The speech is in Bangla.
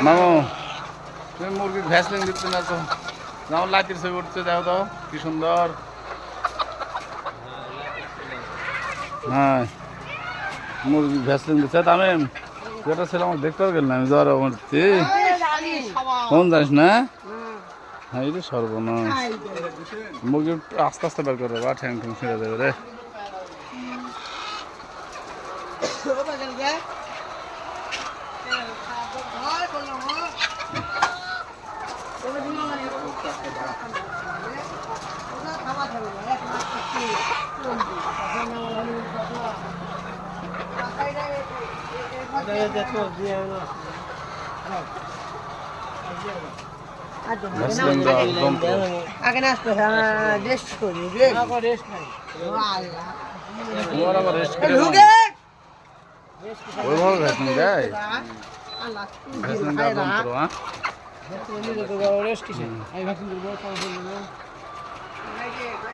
মামু তুমি মুরগি ভ্যাসলিন দিচ্ছে না তো যেমন লাইটের ছবি উঠছে দেখো তো কি সুন্দর। হ্যাঁ মুরগি ভ্যাসলিন দিচ্ছে আমি যেটা ছিল আমার দেখতে গেল না আমি জ্বর মরছি কোন জানিস না। হ্যাঁ এই রে সর্বনাশ মুরগি আস্তে আস্তে বের করে বা ঠ্যাং ঠ্যাং ছেড়ে দেবে রে। আগে না আসতো রেস্ট করি রেস্ট নাই ওইভাবে ভ্যাসলিন দেয় ভ্যাসলিন দেওয়া বন্ধ করো। হ্যাঁ রেস্ট কিসে